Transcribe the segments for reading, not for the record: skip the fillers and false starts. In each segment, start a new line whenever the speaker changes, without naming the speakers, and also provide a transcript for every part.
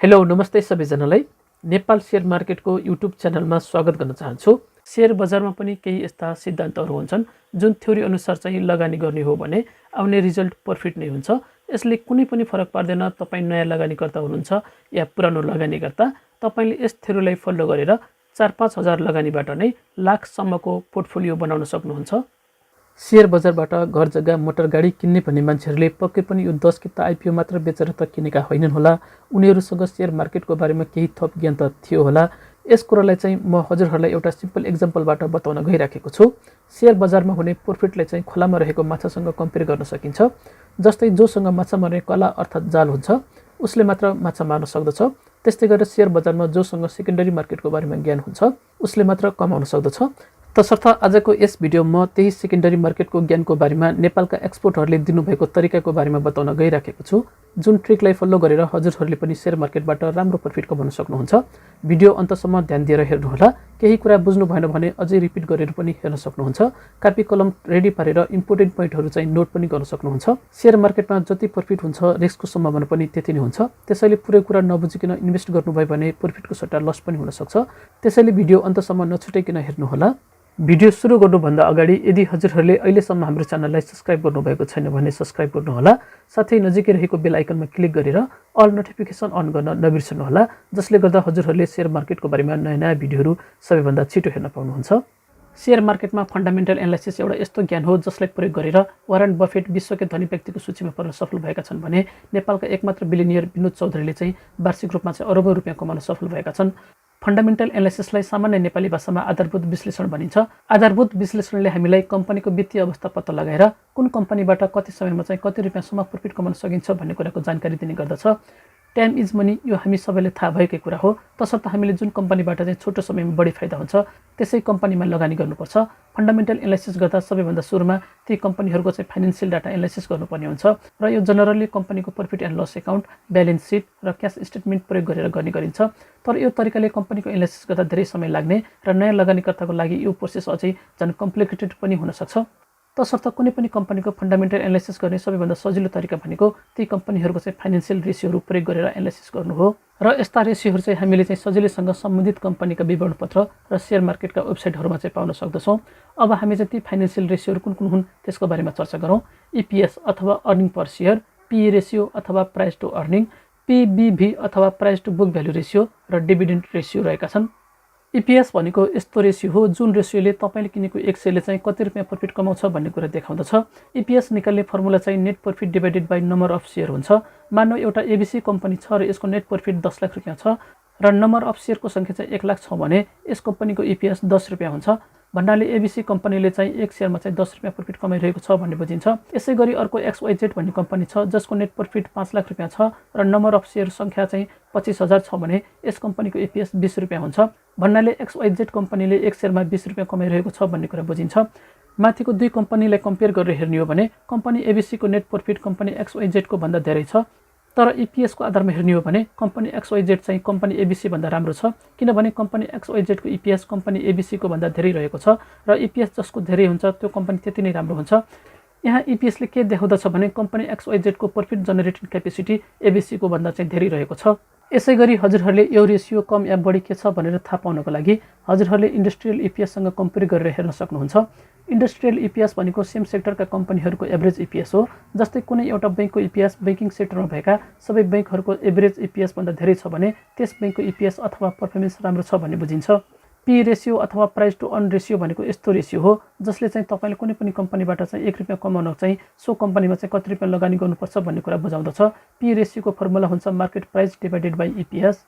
Hello नमस्ते सबैजनालाई Nepal share मार्केटको YouTube च्यानलमा स्वागत गर्न चाहन्छु। शेयर बजारमा पनि केही यस्ता सिद्धान्तहरू हुन्छन् जुन थ्योरी अनुसार चाहिँ लगानी गर्ने हो भने आउने रिजल्ट प्रफिट नै हुन्छ। यसले कुनै पनि फरक पार्दैन तपाईँ नयाँ लगानीकर्ता हुनुहुन्छ या पुरानो लगानीकर्ता, तपाईले यस थ्योरीलाई फलो गरेर 4-5 हजार लगानीबाट नै लाखसम्मको पोर्टफोलियो बनाउन सक्नुहुन्छ। शेयर बजारबाट घर जग्गा मोटर गाडी किन्ने भन्ने मान्छेहरूले पक्कै पनि यो 10 किता आइपिओ मात्र बेचेर त किनेका होइनन् होला। उनीहरूसँग शेयर मार्केटको बारेमा केही थप ज्ञान त थियो होला। यस कुरालाई चाहिँ म हजुरहरूलाई एउटा सिम्पल एक्जाम्पलबाट बताउन गइराखेको छु। शेयर बजारमा हुने प्रफिटलाई चाहिँ खोलामा रहेको माछासँग कम्पेयर गर्न सकिन्छ। जस्तै जोसँग माछा मार्ने कला अर्थात् जाल हुन्छ उसले मात्र माछा मार्न सक्दछ। त्यस्तै गरेर शेयर बजारमा जोसँग सेकेन्डरी मार्केटको बारेमा ज्ञान हुन्छ उसले मात्र कमाउन सक्दछ। तसर्थ आजको यस भिडियो म त्यही सेकेन्डरी मार्केटको ज्ञानको बारेमा नेपालका एक्सपर्टहरूले दिनुभएको तरिकाको बारेमा बताउन गइराखेको छु, जुन ट्रिकलाई फलो गरेर हजुरहरूले पनि शेयर मार्केटबाट राम्रो प्रफिट कमाउन सक्नुहुन्छ। भिडियो अन्तसम्म ध्यान दिएर हेर्नुहोला। केही कुरा बुझ्नु भएन भने अझै रिपिट गरेर पनि हेर्न सक्नुहुन्छ। कापी कलम रेडी पारेर इम्पोर्टेन्ट पोइन्टहरू चाहिँ नोट पनि गर्न सक्नुहुन्छ। शेयर मार्केटमा जति प्रफिट हुन्छ रिस्कको सम्भावना पनि त्यति नै हुन्छ। त्यसैले पुरै कुरा नबुझिकन इन्भेस्ट गर्नुभयो भने प्रफिटको सट्टा लस पनि हुन सक्छ। त्यसैले भिडियो अन्तसम्म नछुटाइकन हेर्नुहोला। भिडियो सुरु गर्नुभन्दा अगाडि यदि हजुरहरूले अहिलेसम्म हाम्रो च्यानललाई सब्स्क्राइब गर्नुभएको छैन भने सब्स्क्राइब गर्नुहोला। साथै नजिकै रहेको बेल आइकनमा क्लिक गरेर अल नोटिफिकेसन अन गर्न नबिर्सनुहोला, जसले गर्दा हजुरहरूले शेयर मार्केटको बारेमा नयाँ नयाँ भिडियोहरू सबैभन्दा छिटो हेर्न पाउनुहुन्छ। शेयर मार्केटमा फन्डामेन्टल एनालाइसिस एउटा यस्तो ज्ञान हो जसलाई प्रयोग गरेर वारेन बफेट विश्वकै धनी व्यक्तिको सूचीमा पर्न सफल भएका छन् भने नेपालका एकमात्र बिलिनियर विनोद चौधरीले चाहिँ वार्षिक रूपमा चाहिँ अरबौं रुपियाँ कमाउन सफल भएका छन्। फन्डामेन्टल एनालाइसिसलाई सामान्य नेपाली भाषामा आधारभूत विश्लेषण भनिन्छ। आधारभूत विश्लेषणले हामीलाई कम्पनीको वित्तीय अवस्था पत्ता लगाएर कुन कम्पनीबाट कति समयमा चाहिँ कति रुपियाँसम्म प्रफिट कमाउन सकिन्छ भन्ने कुराको जानकारी दिने गर्दछ। टाइम इज मनी, यो हामी सबैले थाहा भएकै कुरा हो। तसर्थ हामीले जुन कम्पनीबाट चाहिँ छोटो समयमा बढी फाइदा हुन्छ त्यसै कम्पनीमा लगानी गर्नुपर्छ। फन्डामेन्टल एनालाइसिस गर्दा सबैभन्दा सुरुमा ती कम्पनीहरूको चाहिँ फाइनेन्सियल डाटा एनालाइसिस गर्नुपर्ने हुन्छ र यो जनरली कम्पनीको profit and loss account, balance sheet र क्यास स्टेटमेन्ट प्रयोग गरेर गर्ने गरिन्छ। तर यो तरिकाले कम्पनीको एनालाइसिस गर्दा धेरै समय लाग्ने र नयाँ लगानीकर्ताको लागि यो प्रोसेस अझै झन् कम्प्लिकेटेड पनि हुन सक्छ। तसर्थ कुनै पनि कम्पनीको फन्डामेन्टल एनालाइसिस गर्ने सबैभन्दा सजिलो तरिका भनेको ती कम्पनीहरूको चाहिँ फाइनेन्सियल रेसियोहरू प्रयोग गरेर एनालाइसिस गर्नु हो। र यस्ता रेसियोहरू चाहिँ हामीले चाहिँ सजिलैसँग सम्बन्धित कम्पनीका विवरणपत्र र शेयर मार्केटका वेबसाइटहरूमा चाहिँ पाउन सक्दछौँ। अब हामी चाहिँ ती फाइनेन्सियल रेसियोहरू कुन कुन हुन् त्यसको बारेमा चर्चा गरौँ। इपिएस अथवा earning per share, P ratio अथवा प्राइस टु अर्निङ, पीबीभी अथवा price to book value ratio र डिभिडेन्ड रेसियो रहेका छन्। इपिएस भनेको यस्तो रेसियो हो जुन रेसियोले तपाईँले किनेको एक शेयरले चाहिँ कति रुपियाँ प्रफिट कमाउँछ भन्ने कुरा देखाउँदछ। इपिएस निकाल्ने फर्मुला चाहिँ net profit divided by number of share हुन्छ। मानव एउटा एबिसी कम्पनी छ र यसको नेट प्रफिट 10 लाख रुपियाँ छ र नम्बर अफ सेयरको सङ्ख्या चाहिँ 1 लाख छ भने यस कम्पनीको इपिएस 10 रुपियाँ हुन्छ। भन्नाले एबिसी कम्पनीले चाहिँ एक शेयरमा चाहिँ 10 रुपियाँ प्रफिट कमाइरहेको छ भन्ने बुझिन्छ। यसै गरी अर्को XYZ भन्ने कम्पनी छ जसको नेट प्रफिट 5 लाख रुपियाँ छ र नम्बर अफ सेयर सङ्ख्या चाहिँ 25,000 छ भने यस कम्पनीको इपिएस 20 रुपियाँ हुन्छ। भन्नाले XYZ कम्पनीले एक शेयरमा 20 रुपियाँ कमाइरहेको छ भन्ने कुरा बुझिन्छ। माथिको दुई कम्पनीलाई कम्पेयर गरेर हेर्ने हो भने कम्पनी एबिसीको नेट प्रफिट कम्पनी XYZ को भन्दा धेरै छ। तर इपिएस को आधारमा हेर्ने हो भने कम्पनी XYZ चाहिँ कम्पनी एबिसी भन्दा राम्रो छ, किनभने कम्पनी XYZ को इपिएस कम्पनी एबिसी को भन्दा धेरै रहेको छ र इपिएस जसको धेरै हुन्छ त्यो कम्पनी त्यति नै राम्रो हुन्छ। यहाँ इपिएसले के देखाउँदछ भने कम्पनी XYZ को प्रफिट जनरेटिङ क्यापेसिटी एबिसी को भन्दा चाहिँ धेरै रहेको छ। यसै गरी हजुरहरूले यो रेसियो कम या बढी के छ भनेर थाहा पाउनको लागि हजुरहरूले इन्डस्ट्रियल इपिएससँग कम्पेयर गरेर हेर्न सक्नुहुन्छ। इन्डस्ट्रियल इपिएस भनेको सेम सेक्टरका कम्पनीहरूको एभरेज इपिएस हो। जस्तै कुनै एउटा बैंकको इपिएस बैंकिङ सेक्टरमा भएका सबै बैंकहरूको एभरेज इपिएस भन्दा धेरै छ भने त्यस बैंकको इपिएस अथवा पर्फर्मेन्स राम्रो छ भन्ने बुझिन्छ। पी रेसियो अथवा प्राइस टु अर्न रेसियो भनेको यस्तो रेसियो हो जसले चाहिँ तपाईँले कुनै पनि कम्पनीबाट चाहिँ 1 रुपियाँ कमाउन चाहिँ सो कम्पनीमा चाहिँ कति रुपियाँ लगानी गर्नुपर्छ भन्ने कुरा बुझाउँदछ। पी रेसियोको फर्मुला हुन्छ market price divided by EPS.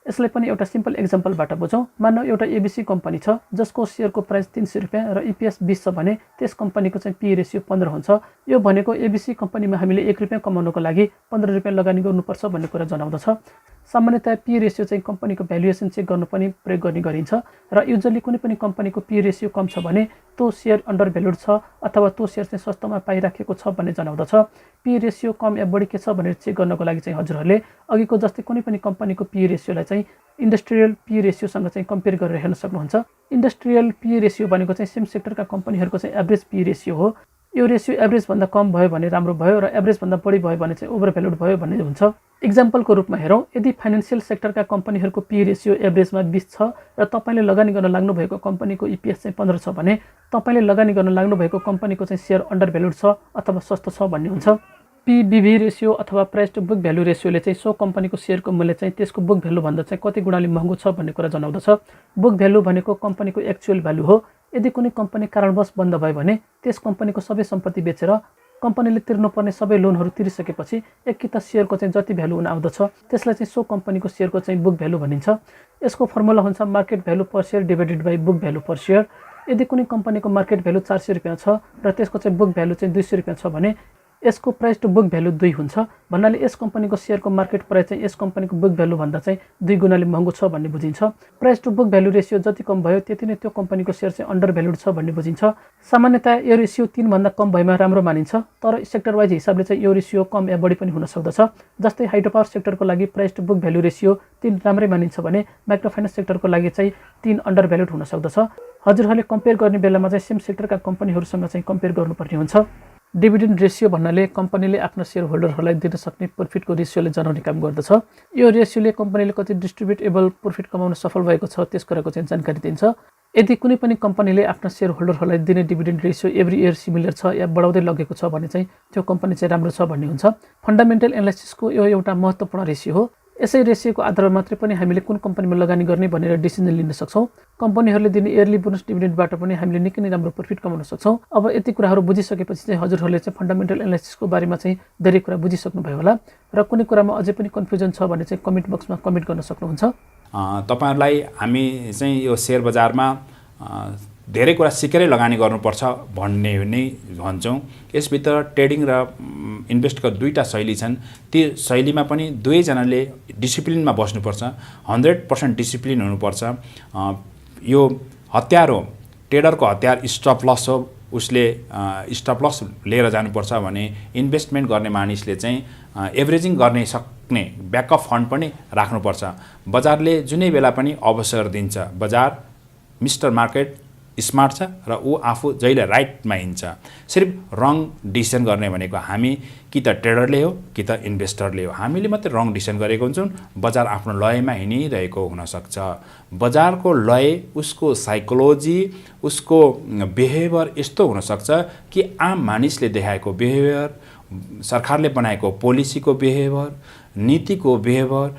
यसलाई पनि एउटा सिम्पल एक्जाम्पलबाट बुझौँ। मानव एउटा एबिसी कम्पनी छ जसको सेयरको प्राइस 300 रुपियाँ र इपिएस 20 छ भने त्यस कम्पनीको चाहिँ पी रेसियो 15 हुन्छ। यो भनेको एबिसी कम्पनीमा हामीले 1 रुपियाँ कमाउनको लागि 15 रुपियाँ लगानी गर्नुपर्छ भन्ने कुरा जनाउँदछ। सामान्यतया पी रेसियो चाहिँ कम्पनीको भ्यालुएसन चेक गर्नु पनि प्रयोग गर्ने गरिन्छ र युजली कुनै पनि कम्पनीको पी रेसियो कम छ भने त्यो सेयर अन्डर भ्यालुड छ अथवा त्यो सेयर चाहिँ सस्तोमा पाइराखेको छ भन्ने जनाउँदछ। पी रेसियो कम या बढी के छ भनेर चेक गर्नको लागि चाहिँ हजुरहरूले अघिको जस्तै कुनै पनि कम्पनीको पी रेसियोलाई चाहिँ इन्डस्ट्रियल पी रेसियोसँग चाहिँ कम्पेयर गरेर हेर्न सक्नुहुन्छ। इन्डस्ट्रियल पी रेसियो भनेको चाहिँ सेम सेक्टरका कम्पनीहरूको चाहिँ एभरेज पी रेसियो हो। यो रेसियो एभरेजभन्दा कम भयो भने राम्रो भयो र एभरेजभन्दा बढी भयो भने चाहिँ ओभर भ्यालुड भयो भन्ने हुन्छ। इक्जाम्पलको रूपमा हेरौँ, यदि फाइनेन्सियल सेक्टरका कम्पनीहरूको पी रेसियो एभरेजमा 20 छ र तपाईँले लगानी गर्न लाग्नुभएको कम्पनीको इपिएस चाहिँ 15 छ भने तपाईँले लगानी गर्न लाग्नुभएको कम्पनीको चाहिँ सेयर अन्डर भ्यालुड छ अथवा सस्तो छ भन्ने हुन्छ। पीबीभी रेसियो अथवा प्राइस टु बुक भ्यालु रेसियोले चाहिँ सो कम्पनीको सेयरको मूल्य चाहिँ त्यसको बुक भ्यालुभन्दा चाहिँ कति गुणाले महँगो छ भन्ने कुरा जनाउँदछ। बुक भ्यालु भनेको कम्पनीको एक्चुअल भ्यालु हो। यदि कुनै कम्पनी कारणवश बन्द भयो भने त्यस कम्पनीको सबै सम्पत्ति बेचेर कम्पनीले तिर्नुपर्ने सबै लोनहरू तिरिसकेपछि एक किता सेयरको चाहिँ जति भ्यालु हुन आउँदछ त्यसलाई चाहिँ सो कम्पनीको सेयरको चाहिँ बुक भ्यालु भनिन्छ। यसको फर्मुला हुन्छ market value per share divided by book value per share. यदि कुनै कम्पनीको मार्केट भ्यालु 400 रुपियाँ छ र त्यसको चाहिँ बुक भ्यालु चाहिँ 200 रुपियाँ छ भने यसको प्राइस टु बुक भ्यालु 2 हुन्छ। भन्नाले यस कम्पनीको सेयरको मार्केट प्राइस चाहिँ यस कम्पनीको बुक भ्यालु भन्दा चाहिँ 2 गुणाले महँगो छ भन्ने बुझिन्छ। Price to book value ratio जति कम भयो त्यति नै त्यो कम्पनीको सेयर चाहिँ अन्डर भ्यालुड छ भन्ने बुझिन्छ। सामान्यतया यो रेसियो 3 भन्दा कम भएमा राम्रो मानिन्छ, तर सेक्टर वाइज हिसाबले चाहिँ यो रेसियो कम या बढी पनि हुन सक्दछ। जस्तै हाइड्रो पावर सेक्टरको लागि price to book value ratio 3 राम्रै मानिन्छ भने माइक्रो फाइनेन्स सेक्टरको लागि चाहिँ 3 अन्डर भ्यालुड हुन सक्दछ। हजुरहरूले कम्पेयर गर्ने बेलामा चाहिँ सेम सेक्टरका कम्पनीहरूसँग चाहिँ कम्पेयर गर्नुपर्ने हुन्छ। डिभिडेन्ड रेसियो भन्नाले कम्पनीले आफ्ना सेयर होल्डरहरूलाई दिन सक्ने प्रफिटको रेसियोले जनाउने काम गर्दछ। यो रेसियोले कम्पनीले कति डिस्ट्रिब्युटेबल प्रफिट कमाउन सफल भएको छ त्यस कुराको चाहिँ जानकारी दिन्छ। यदि कुनै पनि कम्पनीले आफ्ना सेयर होल्डरहरूलाई दिने dividend ratio every year similar छ या बढाउँदै लगेको छ भने चाहिँ त्यो कम्पनी चाहिँ राम्रो छ भन्ने हुन्छ। फन्डामेन्टल एनालाइसिसको यो एउटा महत्त्वपूर्ण रेसियो हो। यसै रेसियोको आधारमा मात्रै पनि हामीले कुन कम्पनीमा लगानी गर्ने भनेर डिसिजन लिन सक्छौँ। कम्पनीहरूले दिने इयरली बोनस डिभिडेन्डबाट पनि हामीले निकै नै राम्रो प्रफिट कमाउन सक्छौँ। अब यति कुराहरू बुझिसकेपछि चाहिँ हजुरहरूले चाहिँ फन्डामेन्टल एनालाइसिसको बारेमा चाहिँ धेरै कुरा बुझिसक्नुभयो होला र कुनै कुरामा अझै पनि कन्फ्युजन छ भने चाहिँ कमेन्ट बक्समा कमेन्ट गर्न सक्नुहुन्छ।
तपाईहरुलाई हामी चाहिँ यो शेयर बजारमा धेरै कुरा सिकेरै लगानी गर्नुपर्छ भन्ने नै भन्छौँ। यसभित्र ट्रेडिङ र इन्भेस्टको दुईटा शैली छन्। ती शैलीमा पनि दुवैजनाले डिसिप्लिनमा बस्नुपर्छ, 100% डिसिप्लिन हुनुपर्छ। यो हतियार हो, ट्रेडरको हतियार स्टप लस हो। उसले स्टप लस लिएर जानुपर्छ भने इन्भेस्टमेन्ट गर्ने मानिसले चाहिँ एभरेजिङ गर्ने सक्ने ब्याकअप फन्ड पनि राख्नुपर्छ। बजारले जुनै बेला पनि अवसर दिन्छ। बजार मिस्टर मार्केट स्मार्ट छ र ऊ आफू जहिले राइटमा हिँड्छ। सिर्फ रङ डिसिसन गर्ने भनेको हामी कि त ट्रेडरले हो कि त इन्भेस्टरले हो। हामीले मात्रै रङ डिसिसन गरेको हुन्छौँ। बजार आफ्नो लयमा हिँडिरहेको हुनसक्छ। बजारको लय, उसको साइकोलोजी, उसको बिहेभियर यस्तो हुनसक्छ कि आम मानिसले देखाएको बिहेभियर, सरकारले बनाएको पोलिसीको बिहेभियर, नीतिको बिहेभियर,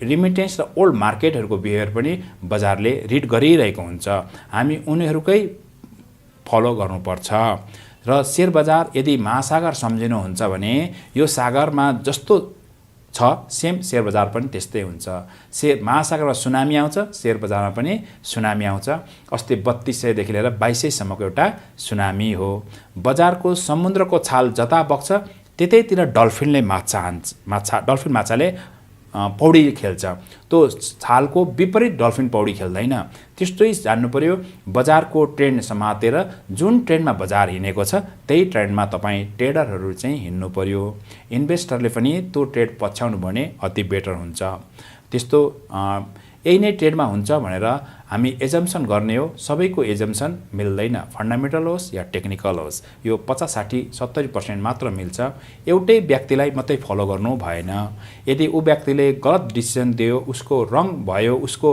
रिमिटेन्स र ओल्ड मार्केटहरूको बिहेभियर पनि बजारले रिड गरिरहेको हुन्छ। हामी उनीहरूकै फलो गर्नुपर्छ। र शेयर बजार यदि महासागर सम्झिनुहुन्छ भने यो सागरमा जस्तो छ सेम शेयर बजार पनि त्यस्तै हुन्छ। महासागरमा सुनामी आउँछ, शेयर बजारमा पनि सुनामी आउँछ। अस्ति 3200 लिएर 2200 सम्मको एउटा सुनामी हो। बजारको समुद्रको छाल जता बग्छ त्यतैतिर डल्फिनले डल्फिन माछाले पौडी खेल्छ। त्यो छालको विपरीत डल्फिन पौडी खेल्दैन। त्यस्तै जान्नु पर्यो। बजारको ट्रेन्ड समातेर जुन ट्रेन्डमा बजार हिँडेको छ त्यही ट्रेन्डमा तपाईँ ट्रेडरहरू चाहिँ हिँड्नु पर्यो। इन्भेस्टरले पनि त्यो ट्रेड पछ्याउनु भने अति बेटर हुन्छ। त्यस्तो यही नै ट्रेडमा हुन्छ भनेर हामी एजम्सन गर्ने हो। सबैको एजम्सन मिल्दैन। फन्डामेन्टल होस् या टेक्निकल होस्, यो 50, 60, 70% मात्र मिल्छ। एउटै व्यक्तिलाई मात्रै फलो गर्नु भएन। यदि ऊ व्यक्तिले गलत डिसिसन दियो, उसको रङ भयो, उसको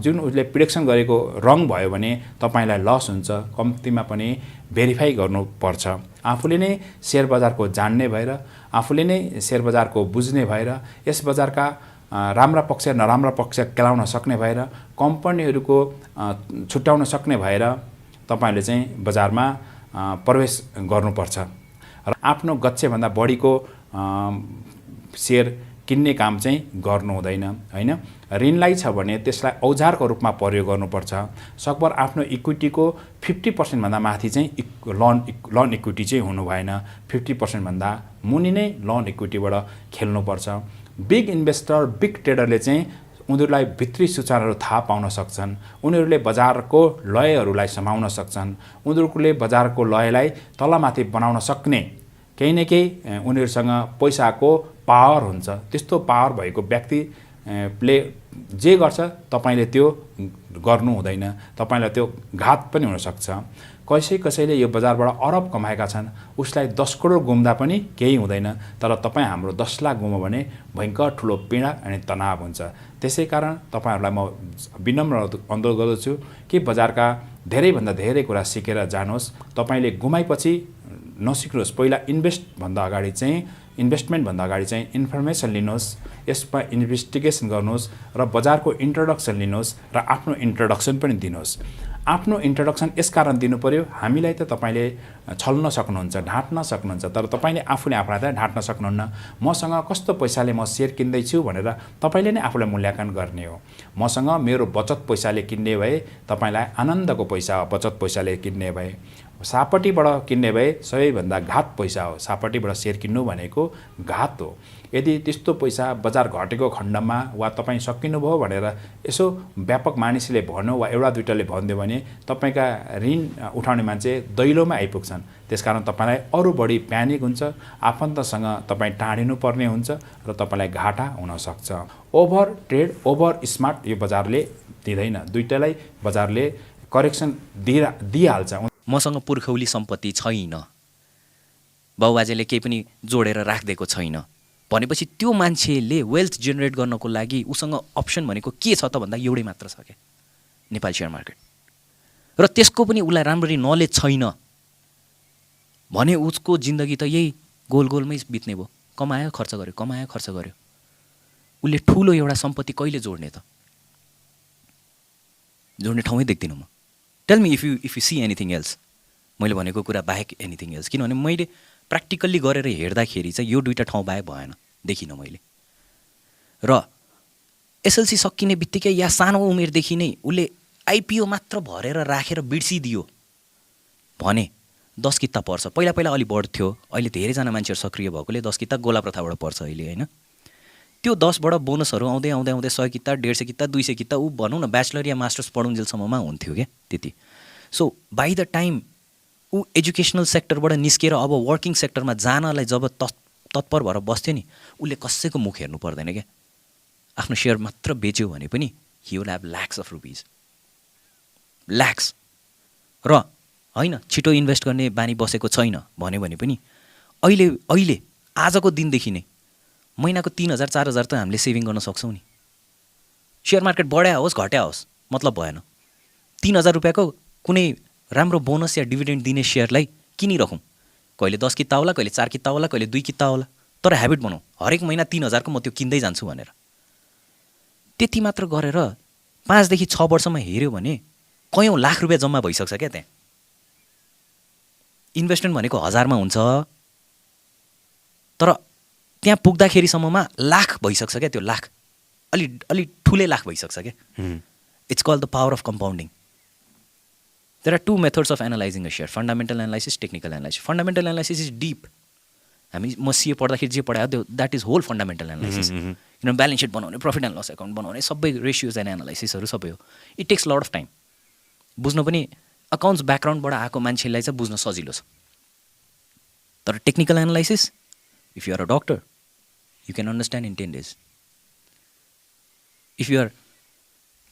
जुन उसले प्रिडिक्सन गरेको रङ भयो भने तपाईलाई लस हुन्छ। कम्तीमा पनि भेरिफाई गर्नुपर्छ। आफूले नै शेयर बजारको जान्ने भएर, आफूले नै शेयर बजारको बुझ्ने भएर, यस बजारका राम्रा पक्ष नराम्रा पक्ष केलाउन सक्ने भएर, कम्पनीहरूको छुट्याउन सक्ने भएर तपाईले चाहिँ बजारमा प्रवेश गर्नुपर्छ। र आफ्नो गच्छेभन्दा बढीको शेयर किन्ने काम चाहिँ गर्नु हुँदैन हैन। ऋणलाई छ भने त्यसलाई औजारको रूपमा प्रयोग गर्नुपर्छ। सकभर आफ्नो इक्विटीको 50% भन्दा माथि चाहिँ लोन इक्विटी चाहिँ हुनु भएन। 50% भन्दा मुनि नै लोन इक्विटीबाट खेल्नुपर्छ। बिग इन्भेस्टर, बिग ट्रेडरले चाहिँ उनीहरूलाई भित्री सूचनाहरू थाहा पाउन सक्छन्। उनीहरूले बजारको लयहरूलाई समाउन सक्छन्। उनीहरूले बजारको लयलाई तलमाथि बनाउन सक्ने केही न केही उनीहरूसँग पैसाको पावर हुन्छ। त्यस्तो पावर भएको व्यक्तिले जे गर्छ तपाईले त्यो गर्नु हुँदैन। तपाईलाई त्यो घात पनि हुन सक्छ। कसैले यो बजारबाट अरब कमाएका छन्, उसलाई 10 करोड गुम्दा पनि केही हुँदैन, तर तपाईँ हाम्रो 10 लाख गुम्यो भने भयङ्कर ठुलो पीडा अनि तनाव हुन्छ। त्यसै कारण तपाईँहरूलाई म विनम्र अनुरोध गर्दछु कि बजारका धेरैभन्दा धेरै कुरा सिकेर जानुहोस्। तपाईँले गुमाएपछि नसिक्नुहोस्। पहिला इन्भेस्टमेन्टभन्दा अगाडि चाहिँ इन्फर्मेसन लिनुहोस्, यसमा इन्भेस्टिगेसन गर्नुहोस् र बजारको इन्ट्रोडक्सन लिनुहोस् र आफ्नो इन्ट्रोडक्सन पनि दिनुहोस्। आफ्नो इन्ट्रोडक्सन यसकारण दिनु पर्यो, हामीलाई त तपाईँले छल्न सक्नुहुन्छ, ढाँट्न सक्नुहुन्छ, तर तपाईँले आफूले आफूलाई त ढाँट्न सक्नुहुन्न। मसँग कस्तो पैसाले म सेयर किन्दैछु भनेर तपाईँले नै आफूलाई मूल्याङ्कन गर्ने हो। मसँग मेरो बचत पैसाले किन्ने भए तपाईँलाई आनन्दको पैसा हो, बचत पैसाले किन्ने भए। सापट्टिबाट किन्ने भए सबैभन्दा घात पैसा हो। सापट्टिबाट सेयर किन्नु भनेको घात हो। यदि त्यस्तो पैसा बजार घटेको खण्डमा वा तपाईँ सकिनुभयो भनेर यसो व्यापक मानिसले भन्यो वा एउटा दुईटाले भनिदियो भने तपाईँका ऋण उठाउने मान्छे दैलोमा आइपुग्छन्। त्यसकारण तपाईँलाई अरू बढी प्यानिक हुन्छ, आफन्तसँग तपाईँ टाढिनु पर्ने हुन्छ र तपाईँलाई घाटा हुनसक्छ। ओभर ट्रेड, ओभर स्मार्ट यो बजारले दिँदैन। दुईटालाई बजारले करेक्सन दिइहाल्छ।
मसँग पुर्खौली सम्पत्ति छैन, बाउबाजेले केही पनि जोडेर राखिदिएको छैन भनेपछि त्यो मान्छेले वेल्थ जेनेरेट गर्नको लागि उसँग अप्सन भनेको के छ त भन्दा एउटै मात्र छ क्या, नेपाल सेयर मार्केट। र त्यसको पनि उसलाई राम्ररी नलेज छैन भने उसको जिन्दगी त यही गोलगोलमै बित्ने भयो। कमायो खर्च गर्यो, कमायो खर्च गर्यो। उसले ठुलो एउटा सम्पत्ति कहिले जोड्ने त? जोड्ने ठाउँै देख्दिनँ म। Tell me if you C anything else, मैले भनेको कुरा बाहेक एनिथिङ एल्स। किनभने मैले प्र्याक्टिकल्ली गरेर हेर्दाखेरि चाहिँ यो दुईवटा ठाउँ बाहेक भएन, देखिनँ मैले। र एसएलसी सकिने बित्तिकै या सानो उमेरदेखि नै उसले आइपिओ मात्र भरेर राखेर बिर्सिदियो भने 10 किता पर्छ। पहिला अलि बढ्थ्यो, अहिले धेरैजना मान्छेहरू सक्रिय भएकोले 10 किता गोला प्रथाबाट पर्छ अहिले होइन। त्यो 10बाट बोनसहरू आउँदै 100 किता 150 किता 200 किता ऊ भनौँ न ब्याचलर या मास्टर्स पढुन्जेलसम्ममा हुन्थ्यो क्या त्यति। सो बाई द टाइम ऊ एजुकेसनल सेक्टरबाट निस्केर अब वर्किङ सेक्टरमा जानलाई जब तत्पर भएर बस्थ्यो नि, उसले कसैको मुख हेर्नु पर्दैन क्या। आफ्नो सेयर मात्र बेच्यो भने पनि he will have lakhs of rupees, lakhs. र होइन छिटो इन्भेस्ट गर्ने बानी बसेको छैन भन्यो भने पनि अहिले आजको दिनदेखि नै महिनाको 3000 4000 त हामीले सेभिङ गर्न सक्छौँ नि। सेयर मार्केट बढ्या होस् घट्या होस् मतलब भएन। 3000 रुपियाँको कुनै राम्रो बोनस या डिभिडेन्ड दिने सेयरलाई किनिरखौँ। कहिले 10 किता होला, कहिले 4 किता होला, कहिले 2 किता होला, तर ह्याबिट बनाऊ हरेक महिना 3000 को म त्यो किन्दै जान्छु भनेर। त्यति मात्र गरेर 5 देखि 6 वर्षमा हेऱ्यो भने कयौँ लाख रुपियाँ जम्मा भइसक्छ क्या त्यहाँ। इन्भेस्टमेन्ट भनेको 1000 मा हुन्छ, तर त्यहाँ पुग्दाखेरिसम्ममा लाख भइसक्छ क्या। त्यो लाख अलि ठुलै लाख भइसक्छ क्या। It's called the power of compounding. There are 2 methods of analyzing a share, fundamental analysis, technical analysis. Fundamental analysis is deep. म सिए पढ्दाखेरि जे पढायो त्यो that is whole fundamental analysis. किनभने ब्यालेन्स सिट बनाउने, प्रफिट एन्ड लस एकाउन्ट बनाउने, सबै ratios and एनालाइसिसहरू सबै हो। It takes lot of time. बुझ्न पनि अकाउन्ट्स ब्याकग्राउन्डबाट आएको मान्छेलाई चाहिँ बुझ्न सजिलो छ। तर technical analysis, if you are a doctor you can understand in 10 days। If you are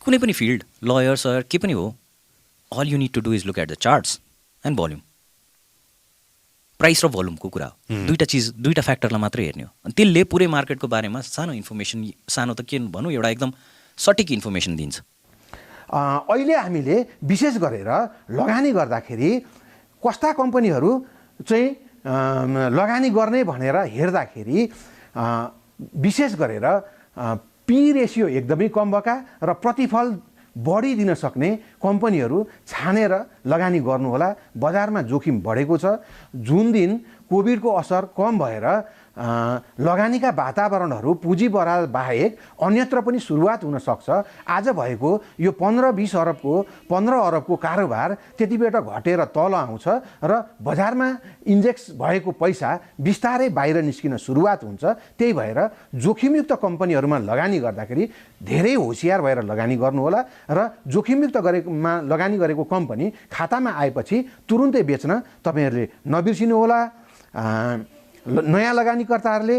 कुनै पनि फिल्ड, लयर सयर के पनि हो, all you need to do is look at the charts and volume। Price र भोल्युमको कुरा हो। दुईटा फ्याक्टरलाई मात्रै हेर्ने हो। अनि त्यसले पुरै मार्केटको बारेमा सानो इन्फर्मेसन, सानो त के भनौँ, एउटा एकदम सटिक इन्फर्मेसन दिन्छ।
अहिले हामीले विशेष गरेर लगानी गर्दाखेरि कस्ता कम्पनीहरू चाहिँ लगानी गर्ने भनेर हेर्दाखेरि विशेष गरेर पी रेसियो एकदमै कम भएका र प्रतिफल बढी दिन सक्ने कम्पनीहरू छानेर लगानी गर्नुहोला। बजारमा जोखिम बढेको छ। जुन दिन कोभिडको असर कम भएर लगानीका वातावरणहरू पुँजी बढाल बाहेक अन्यत्र पनि सुरुवात हुन सक्छ। आज भएको यो 15-20 अरबको कारोबार त्यति बेला घटेर तल आउँछ र बजारमा इन्जेक्स भएको पैसा बिस्तारै बाहिर निस्किन सुरुवात हुन्छ। त्यही भएर जोखिमयुक्त कम्पनीहरूमा लगानी गर्दाखेरि धेरै होसियार भएर लगानी गर्नुहोला र जोखिमयुक्त लगानी गरेको कम्पनी खातामा आएपछि तुरुन्तै बेच्न तपाईँहरूले नबिर्सिनुहोला। नयाँ लगानीकर्ताहरूले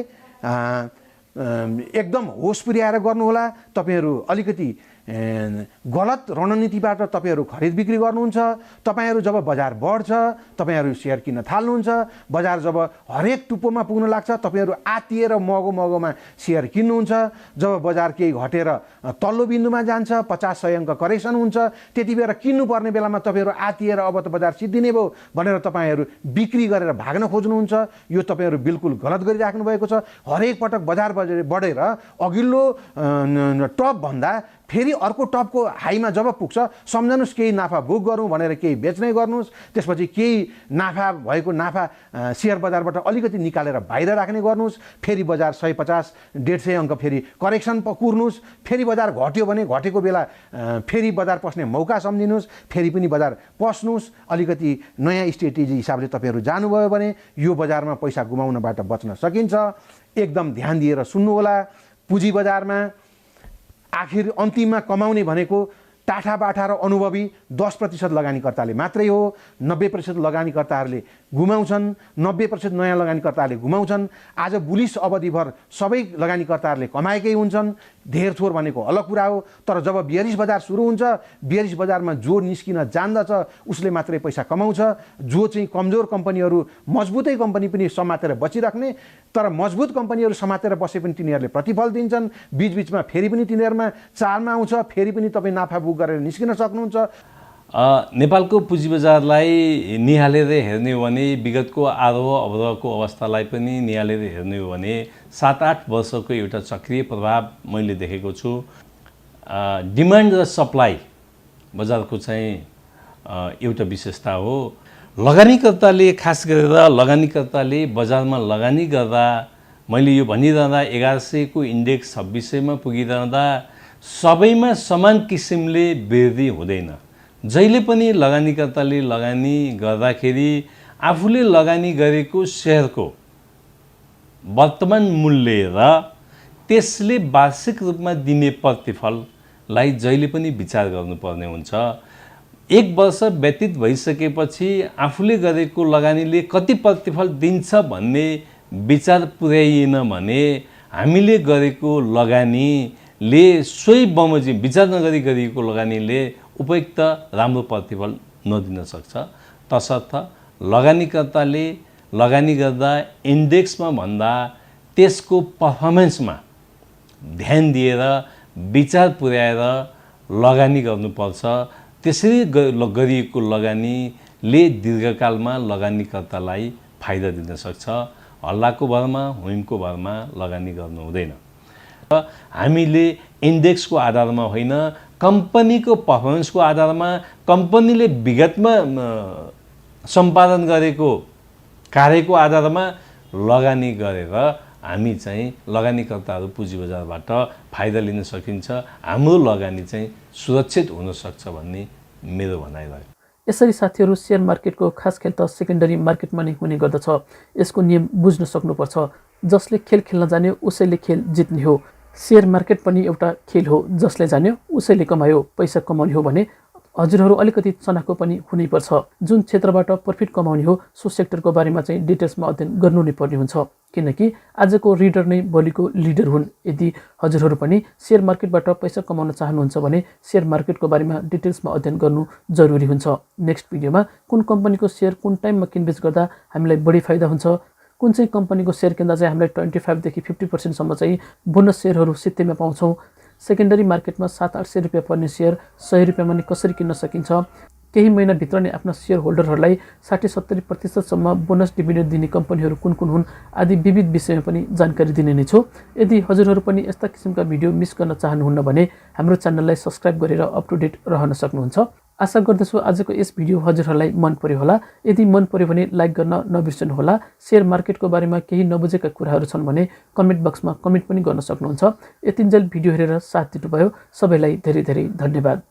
एकदम होस पुर्याएर गर्नुहोला। तपाईँहरू अलिकति गलत रणनीतिबाट तपाईँहरू खरिद बिक्री गर्नुहुन्छ। तपाईँहरू जब बजार बढ्छ तपाईँहरू सेयर किन्न थाल्नुहुन्छ। बजार जब हरेक टुप्पोमा पुग्न लाग्छ तपाईँहरू आत्तिएर महँगोमा सेयर किन्नुहुन्छ। जब बजार केही घटेर तल्लो बिन्दुमा जान्छ 50-100 अङ्क करेक्सन हुन्छ त्यति बेला किन्नुपर्ने बेलामा तपाईँहरू आत्तिएर अब त बजार सिद्धिने भयो भनेर तपाईँहरू बिक्री गरेर भाग्न खोज्नुहुन्छ। यो तपाईँहरू बिल्कुल गलत गरिराख्नु भएको छ। हरेक पटक बजार बढेर अघिल्लो टपभन्दा फेरि अर्को टपको हाईमा जब पुग्छ सम्झनुहोस् केही नाफा बुक गरौँ भनेर केही बेच्नै गर्नुहोस्। त्यसपछि केही नाफा भएको नाफा सेयर बजारबाट अलिकति निकालेर बाहिर राख्ने गर्नुहोस्। फेरि बजार 150-150 अङ्क फेरि करेक्सन कुर्नुहोस्। फेरि बजार घट्यो भने घटेको बेला फेरि बजार पस्ने मौका सम्झिनुहोस्। फेरि पनि बजार पस्नुहोस्। अलिकति नयाँ स्ट्रेटेजी हिसाबले तपाईँहरू जानुभयो भने यो बजारमा पैसा गुमाउनबाट बच्न सकिन्छ। एकदम ध्यान दिएर सुन्नुहोला। पुँजी बजारमा आखिर अन्तिममा कमाउने भनेको टाठा बाठा र अनुभवी 10% लगानीकर्ताले मात्रै हो। 90% लगानीकर्ताहरूले गुमाउँछन्। 90% नयाँ लगानीकर्ताहरूले गुमाउँछन्। आज बुलिस अवधिभर सबै लगानीकर्ताहरूले कमाएकै हुन्छन्। धेर थोर भनेको अलग कुरा हो। तर जब बियरिस बजार सुरु हुन्छ बियरिस बजारमा जो निस्किन जान्दछ उसले मात्रै पैसा कमाउँछ। जो चाहिँ कमजोर कम्पनीहरू मजबुतै कम्पनी पनि समातेर बसिराख्ने तर मजबुत कम्पनीहरू समातेर बसे पनि तिनीहरूले प्रतिफल दिन्छन्। बीचबीचमा फेरि पनि तिनीहरूमा चालमा आउँछ। फेरि पनि तपाईँ नाफा बुक गरेर निस्किन सक्नुहुन्छ।
नेपालको पुँजी बजारलाई निहालेर हेर्ने हो भने विगतको आरोह अवरोहको अवस्थालाई पनि निहालेर हेर्ने हो भने 7-8 वर्षको एउटा चक्रीय प्रभाव मैले देखेको छु। डिमान्ड र सप्लाई बजारको चाहिँ एउटा विशेषता हो। लगानीकर्ताले खास गरेर लगानीकर्ताले बजारमा लगानी गर्दा मैले यो भनिरहँदा 1100 को इन्डेक्स 2600 मा पुगिरहँदा सबैमा समान किसिमले वृद्धि हुँदैन। जहिले पनि लगानीकर्ताले लगानी गर्दाखेरि आफूले लगानी गरेको सेयरको वर्तमान मूल्य र त्यसले वार्षिक रूपमा दिने प्रतिफललाई जहिले पनि विचार गर्नुपर्ने हुन्छ। एक वर्ष व्यतीत भइसकेपछि आफूले गरेको लगानीले कति प्रतिफल दिन्छ भन्ने विचार पुर्याइएन भने हामीले गरेको लगानीले सोही बमोजिम विचार नगरी गरिएको लगानीले उपयुक्त राम्रो प्रतिफल नदिन सक्छ। तसर्थ लगानीकर्ताले लगानी गर्दा इन्डेक्समा भन्दा त्यसको पर्फर्मेन्समा ध्यान दिएर विचार पुर्याएर लगानी गर्नुपर्छ। त्यसरी गरिएको लगानीले दीर्घकालमा लगानीकर्तालाई फाइदा दिन सक्छ। हल्लाको भरमा हुइमको भरमा लगानी गर्नु हुँदैन। हामीले इन्डेक्सको आधारमा होइन कम्पनीको पर्फर्मेन्सको आधारमा कम्पनीले विगतमा सम्पादन गरेको कार्यको आधारमा लगानी गरेर हामी चाहिँ लगानीकर्ताहरू पुँजी बजारबाट फाइदा लिन सकिन्छ। हाम्रो लगानी चाहिँ सुरक्षित हुन सक्छ भन्ने मेरो भनाइ रह्यो।
यसरी साथीहरू सेयर मार्केटको खास खेल त सेकेन्डरी मार्केटमा नै हुने गर्दछ। यसको नियम बुझ्न सक्नुपर्छ। जसले खेल खेल्न जान्यो उसैले खेल जित्ने हो। सेयर मार्केट पनि एउटा खेल हो। जसले जान्यो उसैले कमायो। पैसा कमाउने हो भने हजुरहरू अलिकति चनाखो पनि हुनैपर्छ। जुन क्षेत्रबाट प्रफिट कमाउने हो सो सेक्टरको बारेमा चाहिँ डिटेल्समा अध्ययन गर्नु नै पर्ने हुन्छ। किनकि आजको रिडर नै भोलिको लिडर हुन्। यदि हजुरहरू पनि सेयर मार्केटबाट पैसा कमाउन चाहनुहुन्छ भने सेयर मार्केटको बारेमा डिटेल्समा अध्ययन गर्नु जरुरी हुन्छ। नेक्स्ट भिडियोमा कुन कम्पनीको सेयर कुन टाइममा किनबेच गर्दा हामीलाई बढी फाइदा हुन्छ, कुन चाहिँ कम्पनीको सेयर किन्दा चाहिँ हामीलाई 25 देखि 50% सम्म चाहिँ बोनस सेयरहरू सित्तैमा पाउँछौँ। सेकेन्डरी मार्केटमा 700-800 रुपियाँ पर्ने सेयर 100 रुपियाँमा नै कसरी किन्न सकिन्छ। केही महिनाभित्र नै आफ्ना सेयर होल्डरहरूलाई 60-70% सम्म बोनस डिभिडेन्ड दिने कम्पनीहरू कुन कुन हुन् आदि विविध विषयमा पनि जानकारी दिने नै छु। यदि हजुरहरू पनि यस्ता किसिमका भिडियो मिस गर्न चाहनुहुन्न भने हाम्रो च्यानललाई सब्स्क्राइब गरेर अप टु डेट रहन सक्नुहुन्छ। आशा गर्दछु आजको यस भिडियो हजुरहरूलाई मन पर्यो होला। यदि मन पर्यो भने लाइक गर्न नबिर्सनु होला। सेयर मार्केटको बारेमा केही नबुझेका कुराहरू छन् भने कमेन्ट बक्समा कमेन्ट पनि गर्न सक्नुहुन्छ। यतिन्जेल भिडियो हेरेर साथ दिनुभयो सबैलाई धेरै धेरै धन्यवाद।